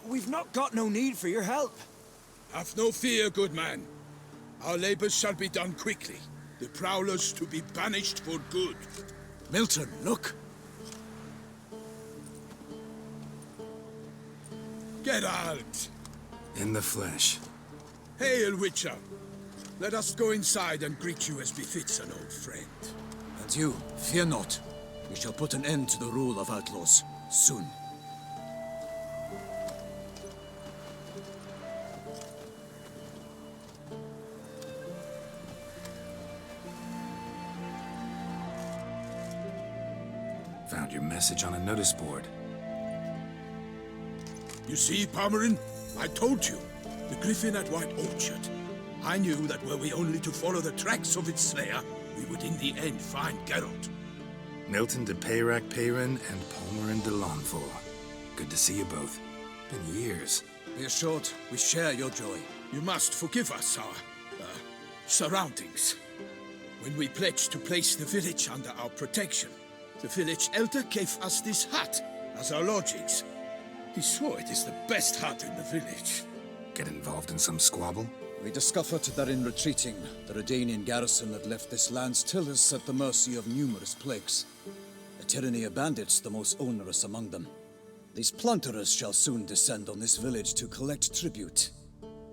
We've not got no need for your help. Have no fear, good man. Our labors shall be done quickly. The prowlers to be banished for good. Milton, look! Geralt! In the flesh. Hail, Witcher! Let us go inside and greet you as befits an old friend. And you, fear not. We shall put an end to the rule of outlaws, soon. Found your message on a notice board. You see, Palmerin? I told you. The griffin at White Orchard. I knew that were we only to follow the tracks of its slayer, we would in the end find Geralt. Milton de Peyrac Peyrin and Palmerin de Lanfort. Good to see you both. Been years. Be assured, we share your joy. You must forgive us our, surroundings. When we pledged to place the village under our protection, the village elder gave us this hut as our lodgings. He swore it is the best hut in the village. Get involved in some squabble? We discovered that in retreating, the Redanian garrison had left this land's tillers at the mercy of numerous plagues. A tyranny of bandits, the most onerous among them. These plunderers shall soon descend on this village to collect tribute.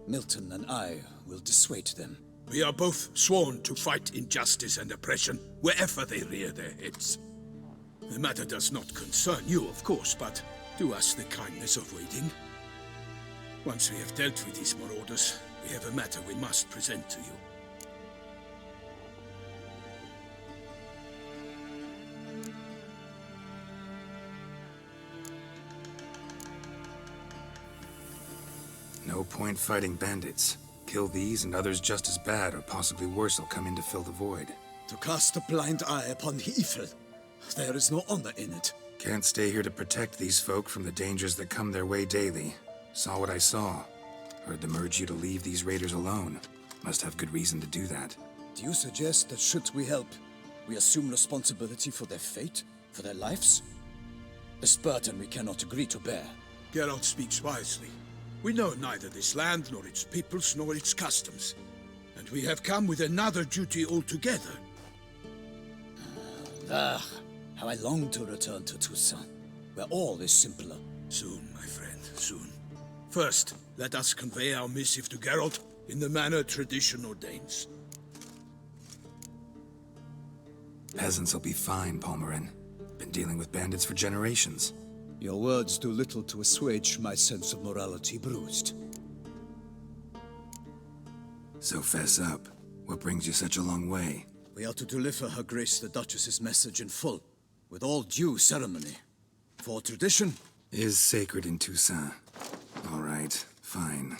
Milton and I will dissuade them. We are both sworn to fight injustice and oppression wherever they rear their heads. The matter does not concern you, of course, but do us the kindness of waiting. Once we have dealt with these marauders, we have a matter we must present to you. No point fighting bandits. Kill these and others just as bad or possibly worse will come in to fill the void. To cast a blind eye upon the evil. There is no honor in it. Can't stay here to protect these folk from the dangers that come their way daily. Saw what I saw. Heard them urge you to leave these raiders alone. Must have good reason to do that. Do you suggest that should we help, we assume responsibility for their fate? For their lives? This burden we cannot agree to bear. Geralt speaks wisely. We know neither this land, nor its peoples, nor its customs. And we have come with another duty altogether. How I long to return to Toussaint, where all is simpler. Soon, my friend, soon. First, let us convey our missive to Geralt in the manner tradition ordains. Peasants will be fine, Palmerin. Been dealing with bandits for generations. Your words do little to assuage my sense of morality bruised. So fess up. What brings you such a long way? We are to deliver Her Grace the Duchess's message in full, with all due ceremony. For tradition is sacred in Toussaint. All right, fine.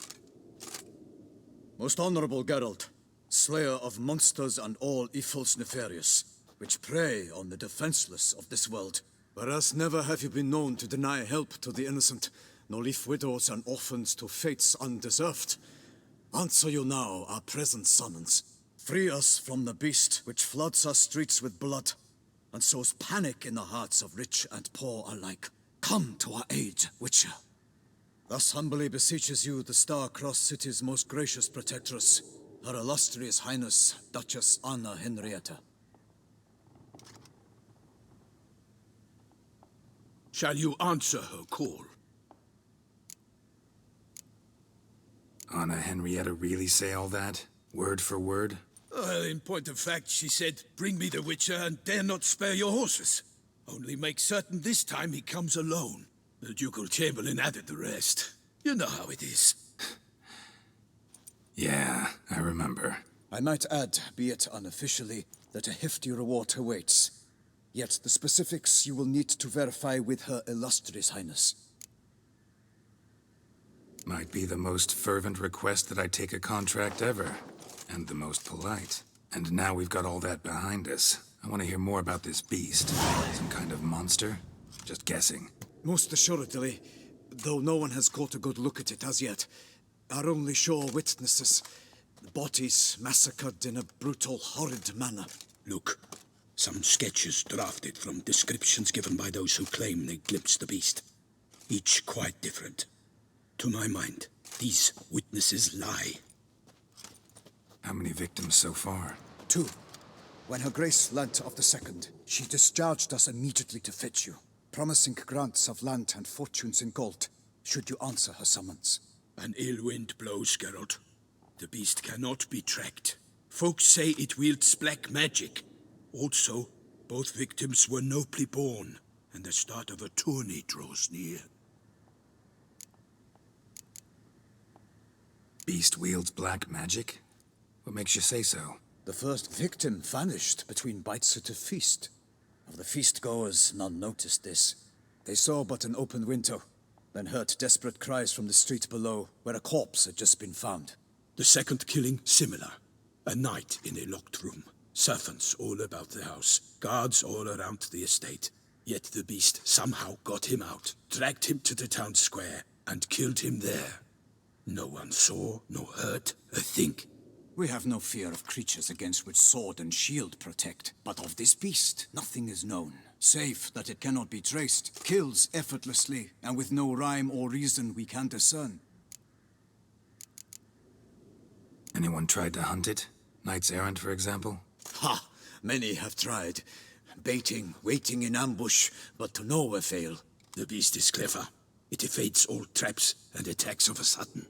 Most honorable Geralt, slayer of monsters and all evils nefarious, which prey on the defenseless of this world. Whereas never have you been known to deny help to the innocent, nor leave widows and orphans to fates undeserved. Answer you now our present summons. Free us from the beast which floods our streets with blood, and sows panic in the hearts of rich and poor alike. Come to our aid, Witcher. Thus humbly beseeches you the Star-Crossed City's most gracious protectress, Her Illustrious Highness, Duchess Anna Henrietta. Shall you answer her call? Anna Henrietta really say all that? Word for word? Well, in point of fact, she said, "Bring me the Witcher and dare not spare your horses. Only make certain this time he comes alone." The Ducal Chamberlain added the rest. You know how it is. Yeah, I remember. I might add, be it unofficially, that a hefty reward awaits. Yet the specifics you will need to verify with Her Illustrious Highness. Might be the most fervent request that I take a contract ever. And the most polite. And now we've got all that behind us. I want to hear more about this beast. Some kind of monster? Just guessing. Most assuredly, though no one has caught a good look at it as yet. Our only sure witnesses. Bodies massacred in a brutal, horrid manner. Look, some sketches drafted from descriptions given by those who claim they glimpsed the beast. Each quite different. To my mind, these witnesses lie. How many victims so far? 2. When Her Grace learnt of the second, she discharged us immediately to fetch you, promising grants of land and fortunes in gold, should you answer her summons. An ill wind blows, Geralt. The beast cannot be tracked. Folks say it wields black magic. Also, both victims were nobly born, and the start of a tourney draws near. Beast wields black magic? What makes you say so? The first victim vanished between bites at a feast. Of the feast-goers, none noticed this. They saw but an open window, then heard desperate cries from the street below, where a corpse had just been found. The second killing, similar. A night in a locked room. Servants all about the house. Guards all around the estate. Yet the beast somehow got him out, dragged him to the town square, and killed him there. No one saw, nor heard a thing. We have no fear of creatures against which sword and shield protect. But of this beast, nothing is known, save that it cannot be traced, kills effortlessly, and with no rhyme or reason we can discern. Anyone tried to hunt it? Knights errant, for example? Ha! Many have tried. Baiting, waiting in ambush, but to no avail. The beast is clever. It evades all traps and attacks of a sudden.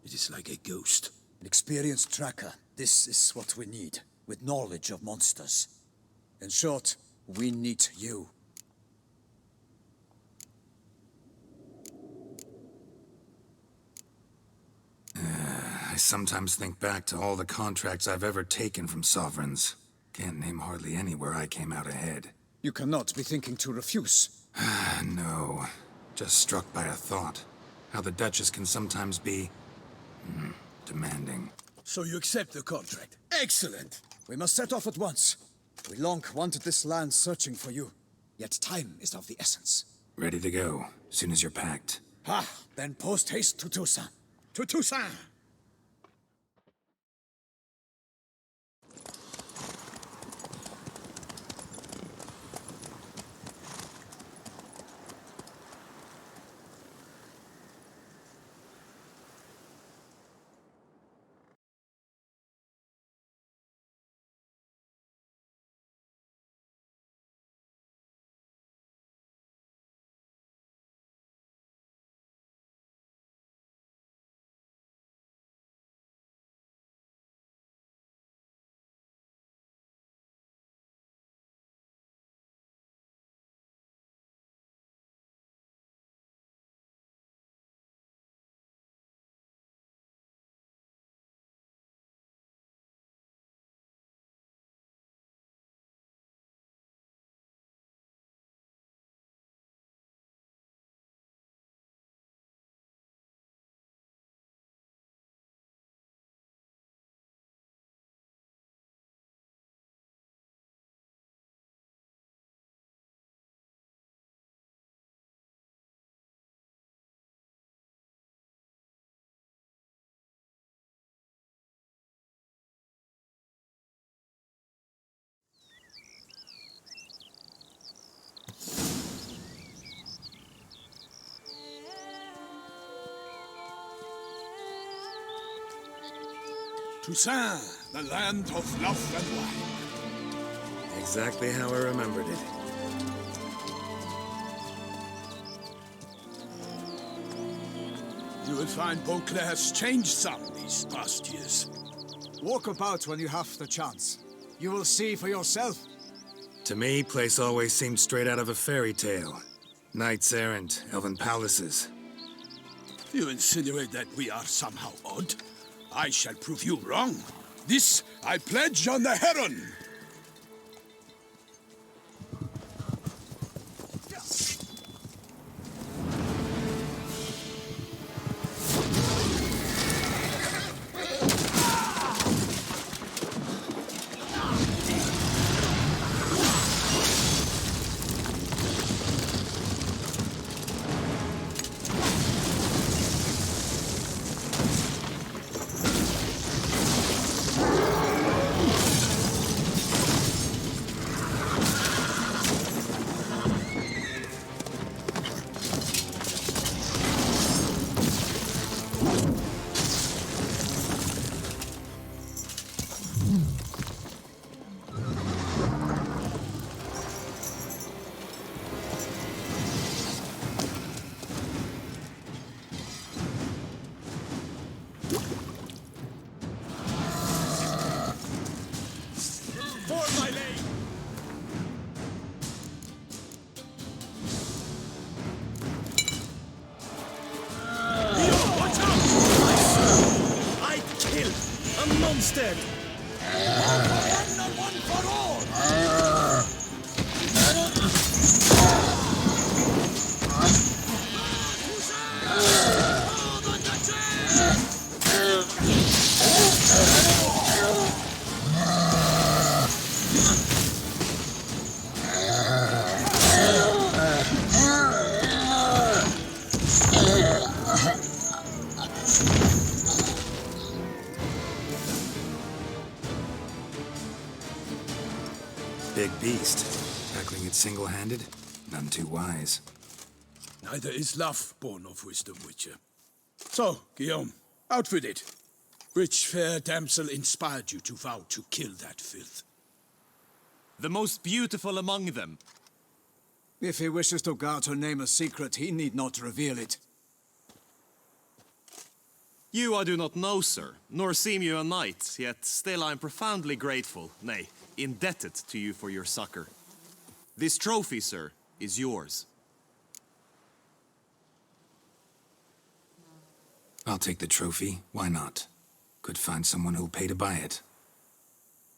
It is like a ghost. An experienced tracker, this is what we need, with knowledge of monsters. In short, we need you. I sometimes think back to all the contracts I've ever taken from sovereigns. Can't name hardly any where I came out ahead. You cannot be thinking to refuse. No. Just struck by a thought. How the Duchess can sometimes be... demanding. So you accept the contract. Excellent! We must set off at once. We long wanted this land searching for you. Yet time is of the essence. Ready to go, soon as you're packed. Ha! Then post-haste to Toussaint. To Toussaint! Toussaint, the land of love and wine. Exactly how I remembered it. You will find Beauclair has changed some these past years. Walk about when you have the chance. You will see for yourself. To me, place always seemed straight out of a fairy tale. Knights errant, elven palaces. You insinuate that we are somehow odd? I shall prove you wrong. This I pledge on the Heron. beast. Tackling it single-handed? None too wise. Neither is love born of wisdom, Witcher. So, Guillaume, out with it. Which fair damsel inspired you to vow to kill that filth? The most beautiful among them. If he wishes to guard her name a secret, he need not reveal it. You I do not know, sir, nor seem you a knight, yet still I am profoundly grateful, nay, indebted to you for your succor. This trophy, sir, is yours. I'll take the trophy. Why not? Could find someone who'll pay to buy it.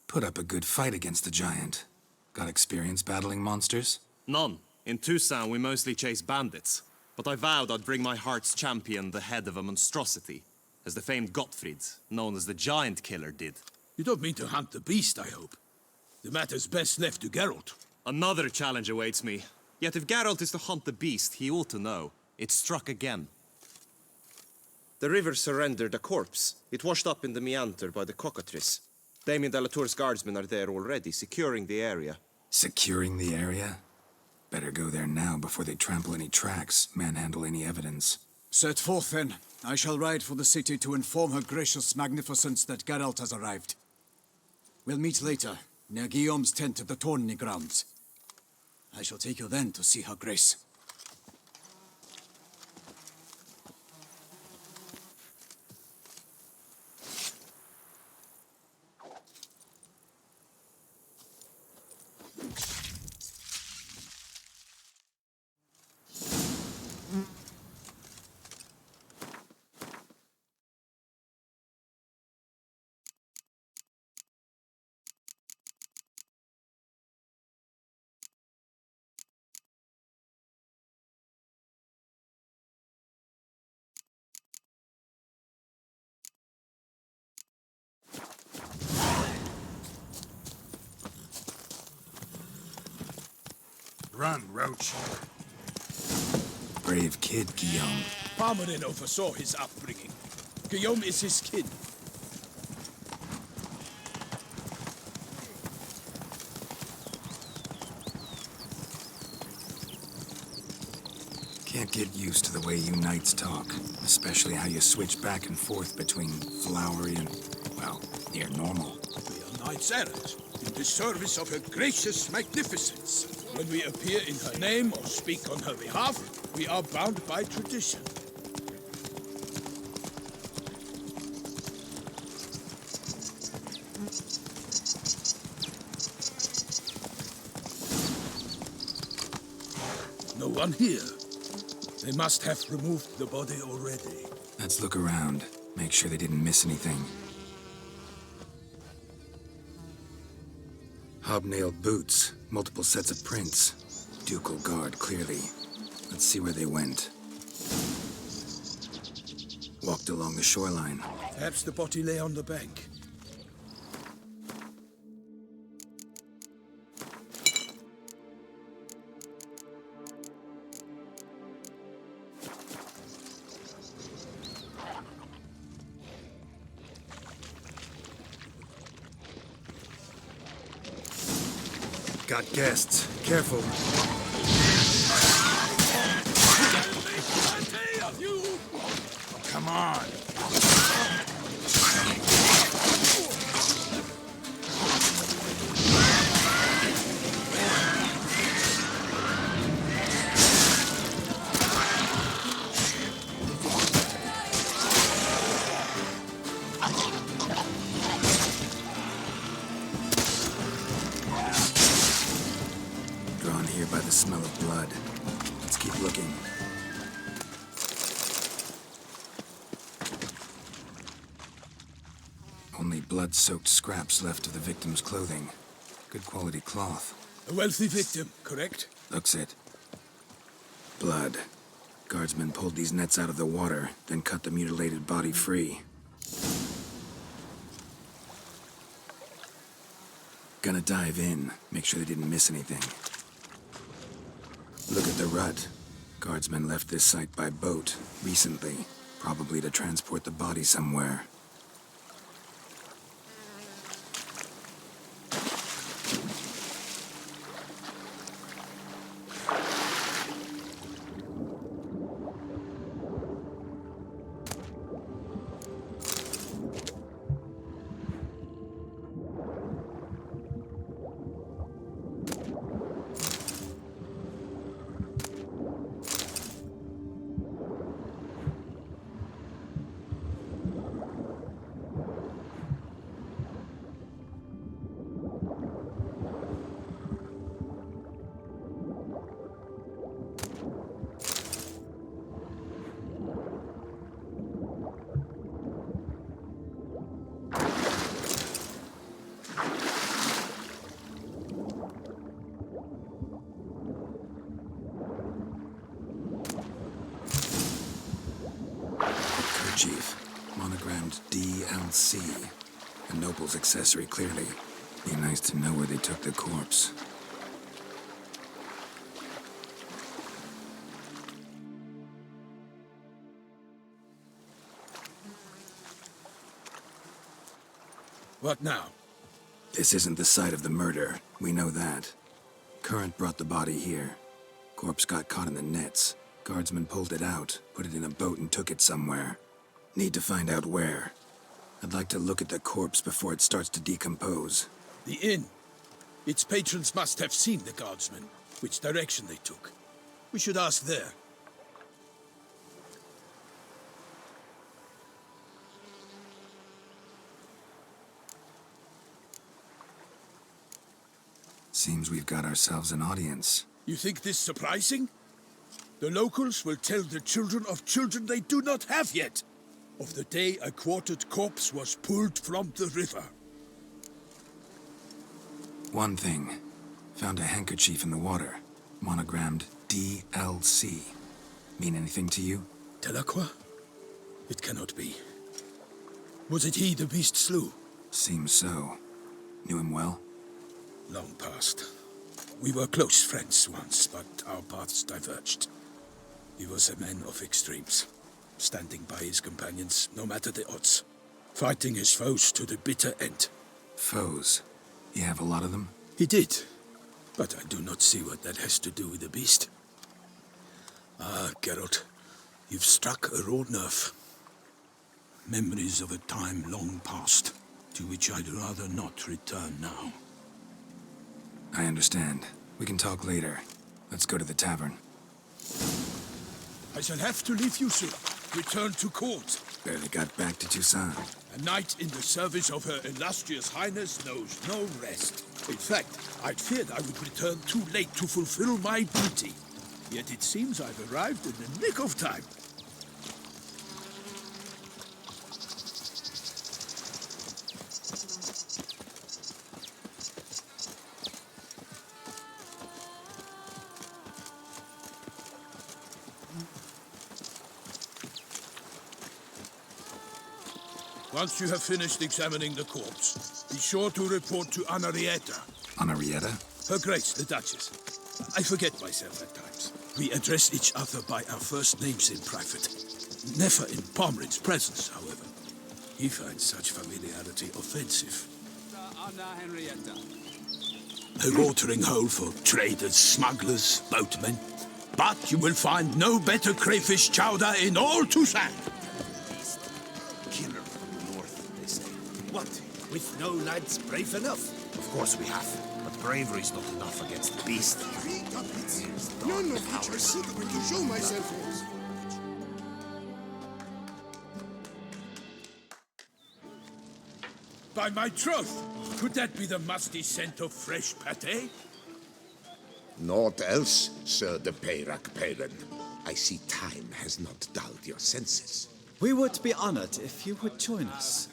Put up a good fight against the giant. Got experience battling monsters? None. In Toussaint we mostly chase bandits, but I vowed I'd bring my heart's champion the head of a monstrosity, as the famed Gottfried, known as the Giant Killer, did. You don't mean to hunt the beast, I hope. The matter's best left to Geralt. Another challenge awaits me. Yet if Geralt is to hunt the beast, he ought to know. It struck again. The river surrendered a corpse. It washed up in the meander by the cockatrice. Damien de la Tour's guardsmen are there already, securing the area. Securing the area? Better go there now before they trample any tracks, manhandle any evidence. Set forth, then. I shall ride for the city to inform her gracious magnificence that Geralt has arrived. We'll meet later, near Guillaume's tent at the tourney grounds. I shall take you then to see her grace. Run, Roach. Brave kid, Guillaume. Parmanin oversaw his upbringing. Guillaume is his kin. Can't get used to the way you knights talk, especially how you switch back and forth between flowery and, well, near normal. We are knights errant, in the service of her gracious magnificence. When we appear in her name or speak on her behalf, we are bound by tradition. No one here. They must have removed the body already. Let's look around. Make sure they didn't miss anything. Hobnailed boots, multiple sets of prints. Ducal guard, clearly. Let's see where they went. Walked along the shoreline. Perhaps the body lay on the bank. Got guests. Careful. Come on. Drawn here by the smell of blood. Let's keep looking. Only blood-soaked scraps left of the victim's clothing. Good quality cloth. A wealthy victim, correct? Looks it. Blood. Guardsmen pulled these nets out of the water, then cut the mutilated body free. Gonna dive in, make sure they didn't miss anything. Look at the rut. Guardsmen left this site by boat, recently, probably to transport the body somewhere. handkerchief, monogrammed DLC. A noble's accessory, clearly. Be nice to know where they took the corpse. What now? This isn't the site of the murder. We know that. Current brought the body here. Corpse got caught in the nets. Guardsmen pulled it out, put it in a boat and took it somewhere. Need to find out where. I'd like to look at the corpse before it starts to decompose. The inn. Its patrons must have seen the guardsmen, which direction they took. We should ask there. Seems we've got ourselves an audience. You think this surprising? The locals will tell the children of children they do not have yet, of the day a quartered corpse was pulled from the river. One thing. Found a handkerchief in the water. Monogrammed DLC. Mean anything to you? Delacroix? It cannot be. Was it he the beast slew? Seems so. Knew him well? Long past. We were close friends once, but our paths diverged. He was a man of extremes, standing by his companions, no matter the odds. Fighting his foes to the bitter end. Foes? You have a lot of them? He did, but I do not see what that has to do with the beast. Ah, Geralt, you've struck a raw nerve. Memories of a time long past, to which I'd rather not return now. I understand. We can talk later. Let's go to the tavern. I shall have to leave you soon. Return to court. Barely got back to Toussaint. A knight in the service of Her Illustrious Highness knows no rest. In fact, I'd feared I would return too late to fulfill my duty. Yet it seems I've arrived in the nick of time. Once you have finished examining the corpse, be sure to report to Anarietta. Anarietta? Her Grace, the Duchess. I forget myself at times. We address each other by our first names in private. Never in Pomrin's presence, however. He finds such familiarity offensive. Anna Henrietta. A watering hole for traders, smugglers, boatmen. But you will find no better crayfish chowder in all Toussaint. Killer from the north, they say. What? With no lads brave enough? Of course we have. But bravery's not enough against the beast. None of which I seek when to show myself was. By my troth, could that be the musty scent of fresh pâté? Naught else, Sir de Peyrac-Peyran. I see time has not dulled your senses. We would be honored if you would join us.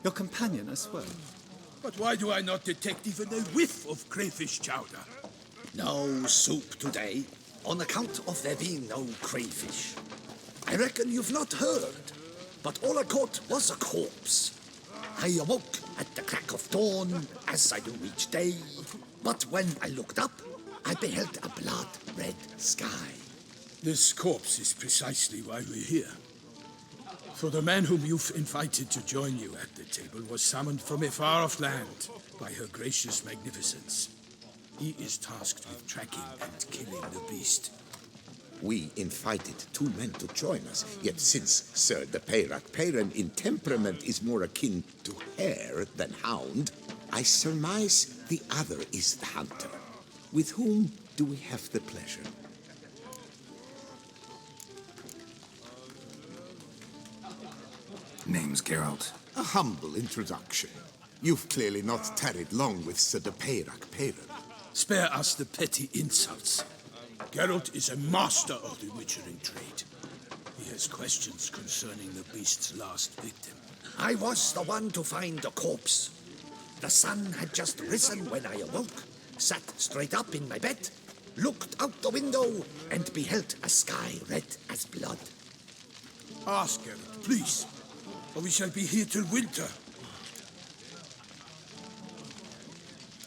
Your companion as well. But why do I not detect even a whiff of crayfish chowder? No soup today, on account of there being no crayfish. I reckon you've not heard, but all I caught was a corpse. I awoke at the crack of dawn, as I do each day. But when I looked up, I beheld a blood-red sky. This corpse is precisely why we're here. For the man whom you've invited to join you at the table was summoned from a far-off land by her gracious magnificence. He is tasked with tracking and killing the beast. We invited two men to join us, yet since Sir de Peyrac-Peyran in temperament is more akin to hare than hound, I surmise the other is the hunter. With whom do we have the pleasure? Name's Geralt. A humble introduction. You've clearly not tarried long with Sir de Peyrac-Peyran. Spare us the petty insults. Geralt is a master of the witchering trade. He has questions concerning the beast's last victim. I was the one to find the corpse. The sun had just risen when I awoke, sat straight up in my bed, looked out the window, and beheld a sky red as blood. Ask Geralt, please, or we shall be here till winter.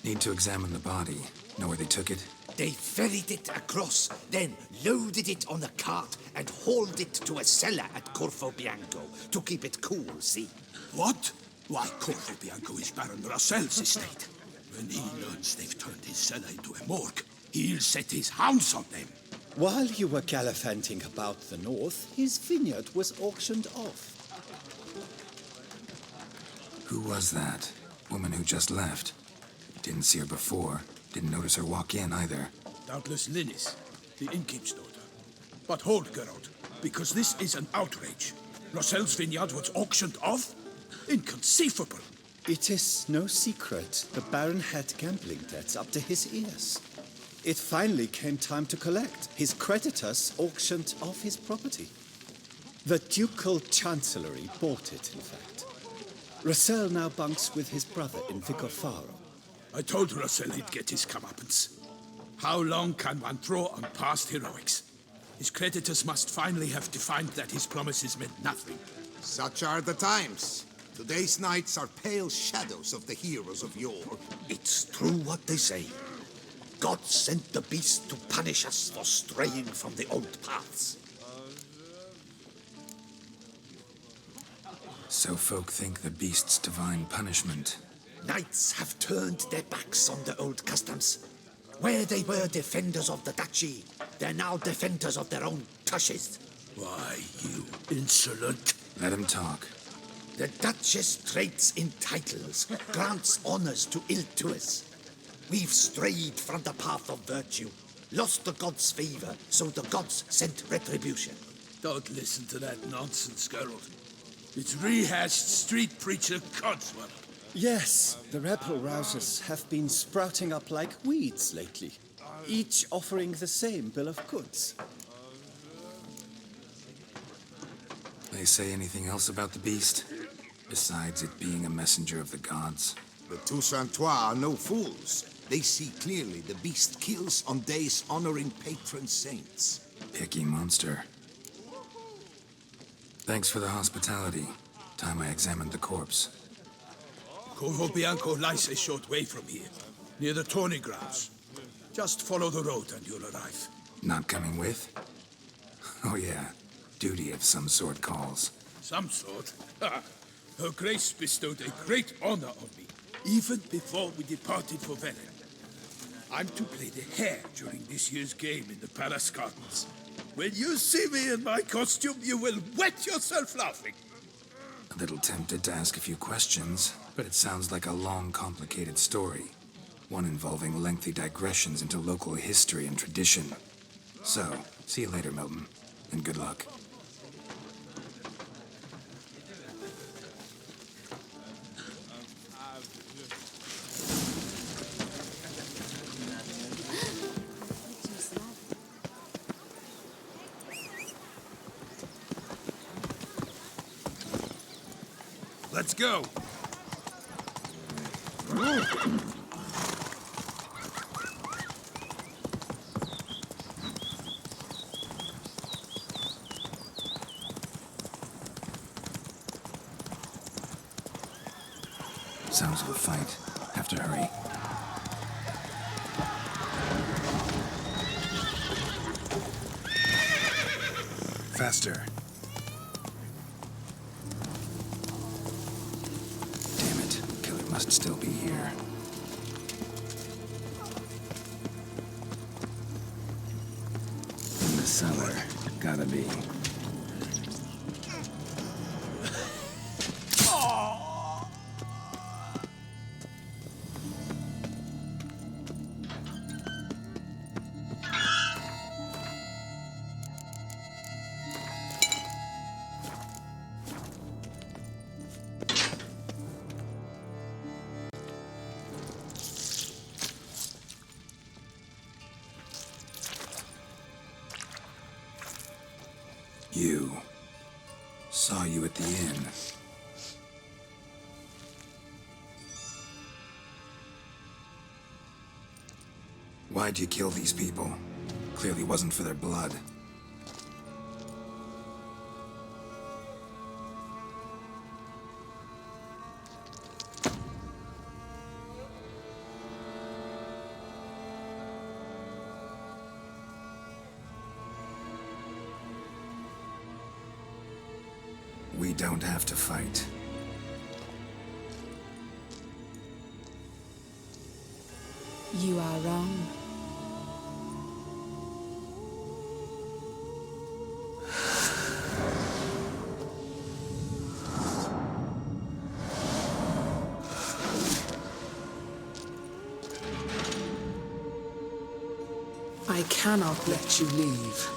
Need to examine the body. Know where they took it? They ferried it across, then loaded it on a cart and hauled it to a cellar at Corvo Bianco to keep it cool, see? What? Why, Corvo Bianco is Baron Russell's estate. When he learns they've turned his cellar into a morgue, he'll set his hounds on them. While you were gallivanting about the north, his vineyard was auctioned off. Who was that? Woman who just left. Didn't see her before. Didn't notice her walk in either. Doubtless Linnis, the innkeep's daughter. But hold, Geralt, because this is an outrage. Russell's vineyard was auctioned off? Inconceivable! It is no secret the Baron had gambling debts up to his ears. It finally came time to collect. His creditors auctioned off his property. The Ducal Chancellery bought it, in fact. Russell now bunks with his brother in Vicofaro. I told Russell he'd get his comeuppance. How long can one throw on past heroics? His creditors must finally have defined that his promises meant nothing. Such are the times. Today's knights are pale shadows of the heroes of yore. It's true what they say. God sent the beast to punish us for straying from the old paths. So folk think the beast's divine punishment. Knights have turned their backs on the old customs. Where they were defenders of the duchy, they're now defenders of their own tushes. Why, you insolent... Let him talk. The Duchess trades in titles, grants honors to ill-doers. We've strayed from the path of virtue, lost the gods' favor, so the gods sent retribution. Don't listen to that nonsense, Geralt. It's rehashed street preacher codswallop. Yes, the rebel rousers have been sprouting up like weeds lately, each offering the same bill of goods. They say anything else about the beast? Besides it being a messenger of the gods? The Toussaintois are no fools. They see clearly the beast kills on days honoring patron saints. Picky monster. Thanks for the hospitality. Time I examined the corpse. Corvo Bianco lies a short way from here, near the tourney grounds. Just follow the road and you'll arrive. Not coming with? Oh yeah, duty of some sort calls. Some sort? Ha! Her Grace bestowed a great honor on me, even before we departed for Velen. I'm to play the hare during this year's game in the palace gardens. When you see me in my costume, you will wet yourself laughing. A little tempted to ask a few questions, but it sounds like a long, complicated story. One involving lengthy digressions into local history and tradition. So, see you later, Milton, and good luck. Let's go. Sounds like a fight. Have to hurry. Faster. Damn it. Killer must still be here. In the cellar. Gotta be. You. Saw you at the inn. Why'd you kill these people? Clearly wasn't for their blood. we don't have to fight. You are wrong. I cannot let you leave.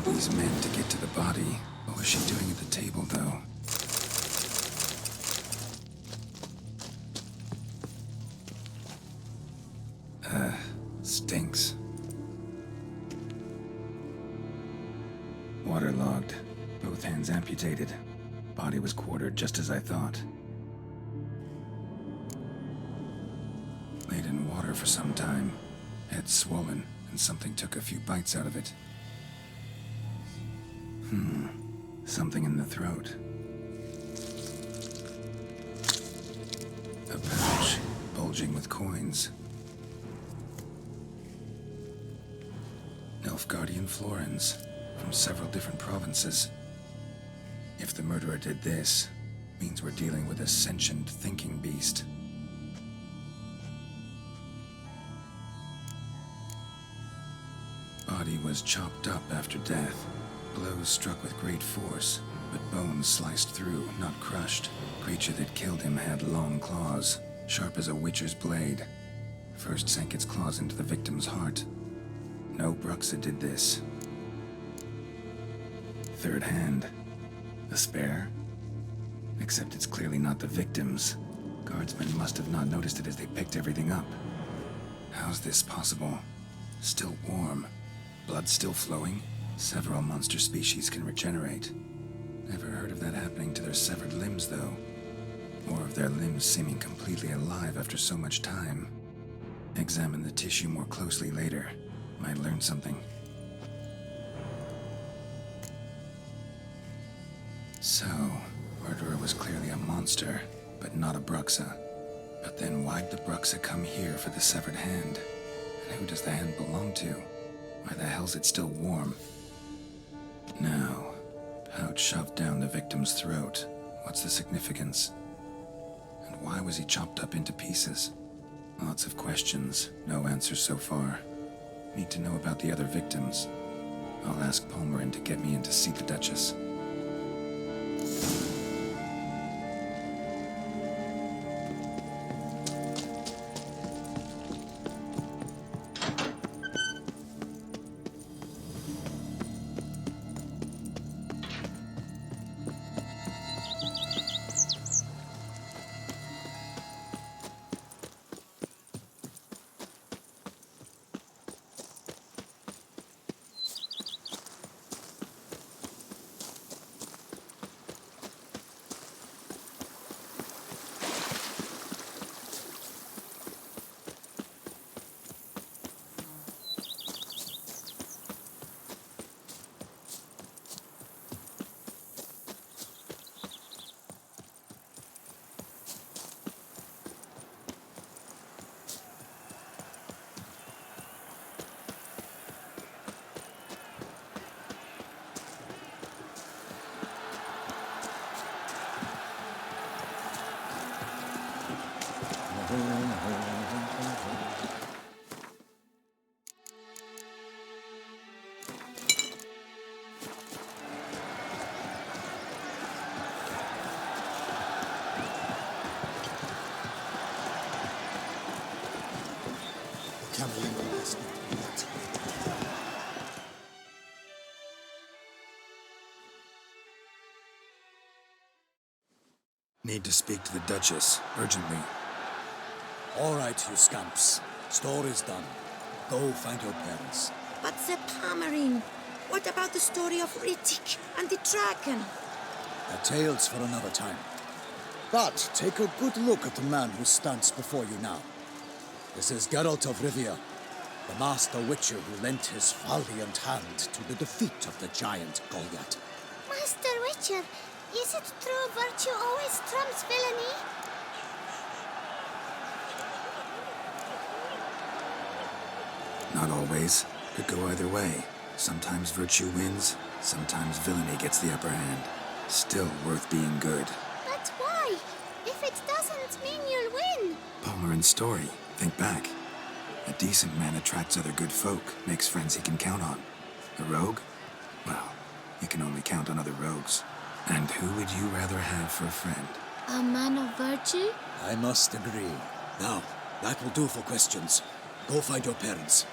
These men to get to the body. What was she doing at the table, though? Stinks. Waterlogged. Both hands amputated. Body was quartered just as I thought. Laid in water for some time. Head swollen, and something took a few bites out of it. Something in the throat. A pouch, bulging with coins. Nilfgaardian florins, from several different provinces. If the murderer did this, means we're dealing with a sentient thinking beast. Body was chopped up after death. Blows struck with great force, but bones sliced through, not crushed. Creature that killed him had long claws, sharp as a witcher's blade. First sank its claws into the victim's heart. No Bruxa did this. Third hand. A spare? Except it's clearly not the victim's. Guardsmen must have not noticed it as they picked everything up. How's this possible? Still warm. Blood still flowing? Several monster species can regenerate. Never heard of that happening to their severed limbs, though. Or of their limbs seeming completely alive after so much time. Examine the tissue more closely later. Might learn something. So, murderer was clearly a monster, but not a Bruxa. But then why'd the Bruxa come here for the severed hand? And who does the hand belong to? Why the hell's it still warm? Now, pouch shoved down the victim's throat. What's the significance? And why was he chopped up into pieces? Lots of questions, no answers so far. Need to know about the other victims. I'll ask Palmerin to get me in to see the Duchess. Need to speak to the Duchess, urgently. All right, you scamps. Story's done. Go find your parents. But the Pomerine, what about the story of Rittik and the dragon? The tale's for another time. But take a good look at the man who stands before you now. This is Geralt of Rivia, the master witcher who lent his valiant hand to the defeat of the giant Goliath. Master Witcher, is it true virtue always trumps villainy? Not always. Could go either way. Sometimes virtue wins, sometimes villainy gets the upper hand. Still worth being good. But why? If it doesn't mean you'll win. Palmer story. Think back. A decent man attracts other good folk, makes friends he can count on. A rogue? Well, you can only count on other rogues. And who would you rather have for a friend? A man of virtue? I must agree. Now, that will do for questions. Go find your parents.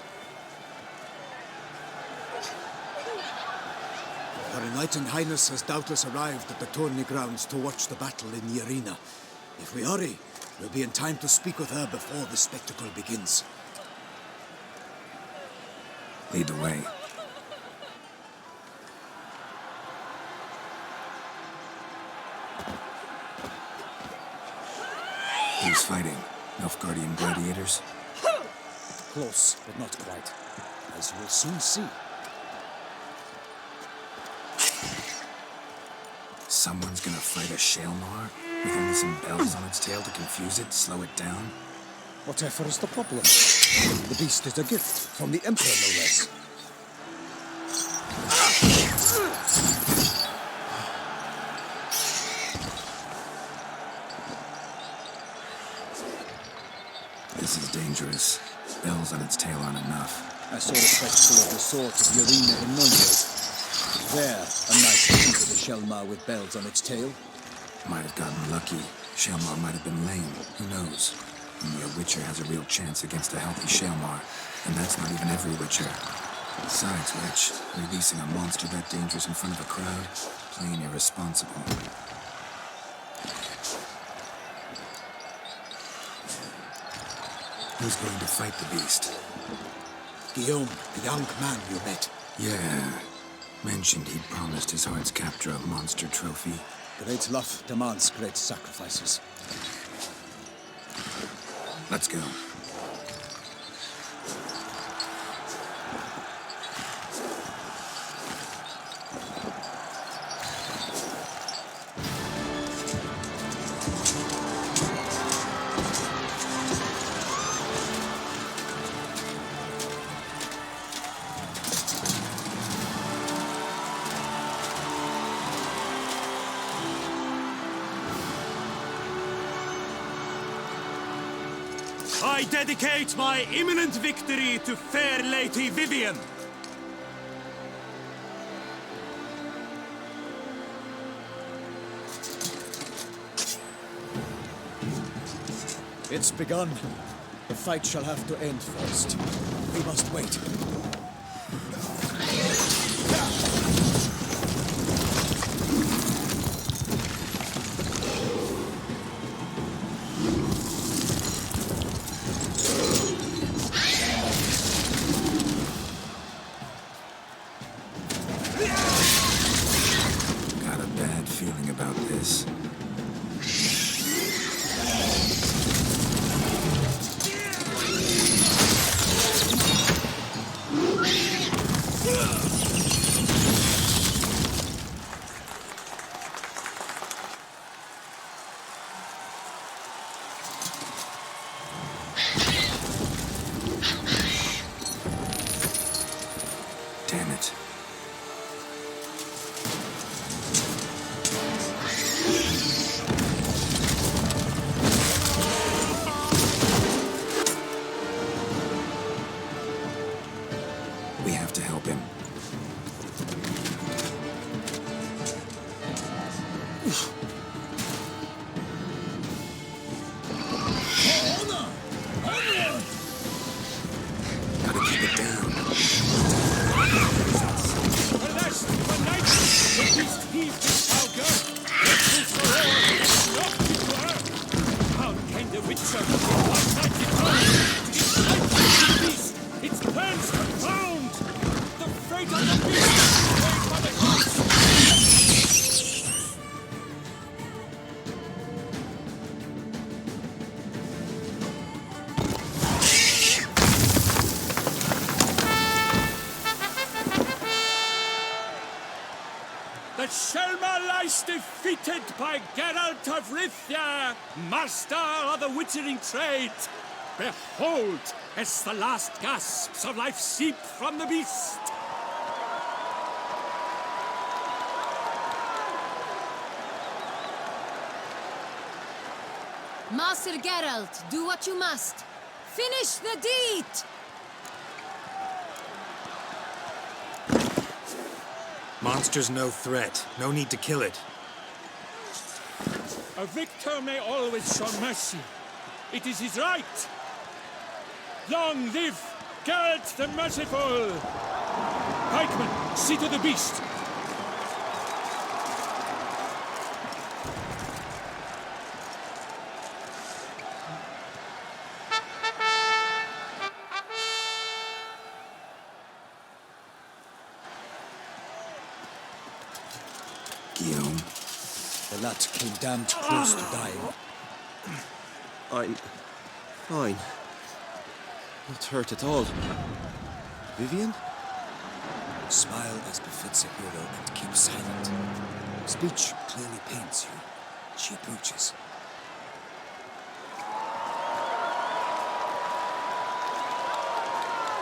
Her Enlightened Highness has doubtless arrived at the tourney grounds to watch the battle in the arena. If we hurry, we'll be in time to speak with her before the spectacle begins. Lead the way. Who's fighting? Nilfgaardian gladiators? Close, but not quite. As you will soon see. Someone's gonna fight a Shalmar with only some bells on its tail to confuse it, slow it down? Whatever is the problem? The beast is a gift from the Emperor, no less. This is dangerous. Bells on its tail aren't enough. I saw the spectacle of the sword of the arena in Wineboys. There, a knight defeated a Shalmar with bells on its tail. Might have gotten lucky. Shalmar might have been lame. Who knows? Only a Witcher has a real chance against a healthy Shalmar. And that's not even every Witcher. Besides which, releasing a monster that dangerous in front of a crowd, plain irresponsible. Who's going to fight the beast? Guillaume, the young man you met. Yeah. Mentioned he'd promised his heart's captor a monster trophy. Great love demands great sacrifices. Let's go. I dedicate my imminent victory to fair Lady Vivian. It's begun. The fight shall have to end first. We must wait. Got a bad feeling about this. him. Gotta keep it down. Alas, one night, the beast heaved his auger. It was the roar, knocked it to earth. How can the Witcher get outside the town? Its life is the beast, its plans confound. The fate of the beast is paid by the gods. The Shelma lies defeated by Geralt of Rivia, master of the witchering trade. Behold, as the last gasps of life seep from the beast. Master Geralt, do what you must. Finish the deed! Monster's no threat. No need to kill it. A victor may always show mercy. It is his right. Long live Geralt the Merciful! Pikeman, see to the beast. Guillaume. The lad came damned close to dying. I'm fine. Not hurt at all. Vivian? Smile as befits a hero and keep silent. Speech clearly pains you. She approaches.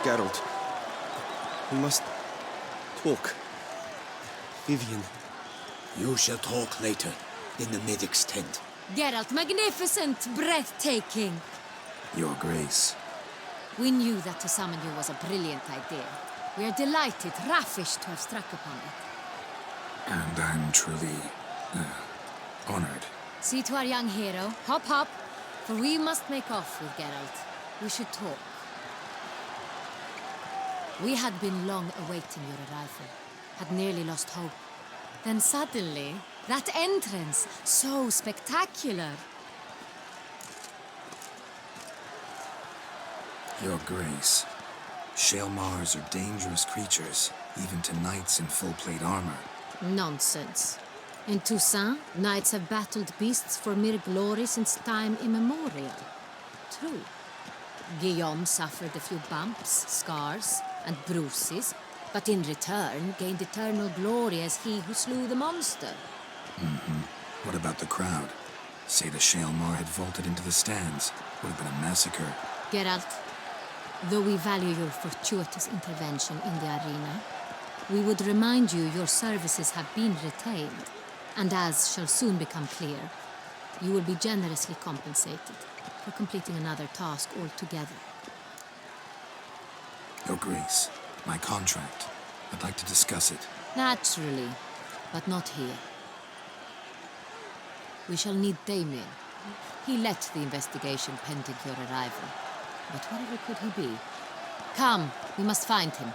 Geralt. We must talk. Vivian. You shall talk later, in the medic's tent. Geralt, magnificent, breathtaking. Your Grace. We knew that to summon you was a brilliant idea. We are delighted, ravished to have struck upon it. And I'm truly honored. See to our young hero. Hop, hop. For we must make off with Geralt. We should talk. We had been long awaiting your arrival. Had nearly lost hope. Then suddenly, that entrance, so spectacular. Your Grace. Shaelmars are dangerous creatures, even to knights in full-plate armor. Nonsense. In Toussaint, knights have battled beasts for mere glory since time immemorial. True. Guillaume suffered a few bumps, scars, and bruises, but in return gained eternal glory as he who slew the monster. What about the crowd? Say the Shaelmar had vaulted into the stands. Would have been a massacre. Geralt, though we value your fortuitous intervention in the arena, we would remind you your services have been retained, and as shall soon become clear, you will be generously compensated for completing another task altogether. Your Grace, my contract. I'd like to discuss it. Naturally, but not here. We shall need Damien. He led the investigation pending your arrival. But whatever could he be? Come, we must find him.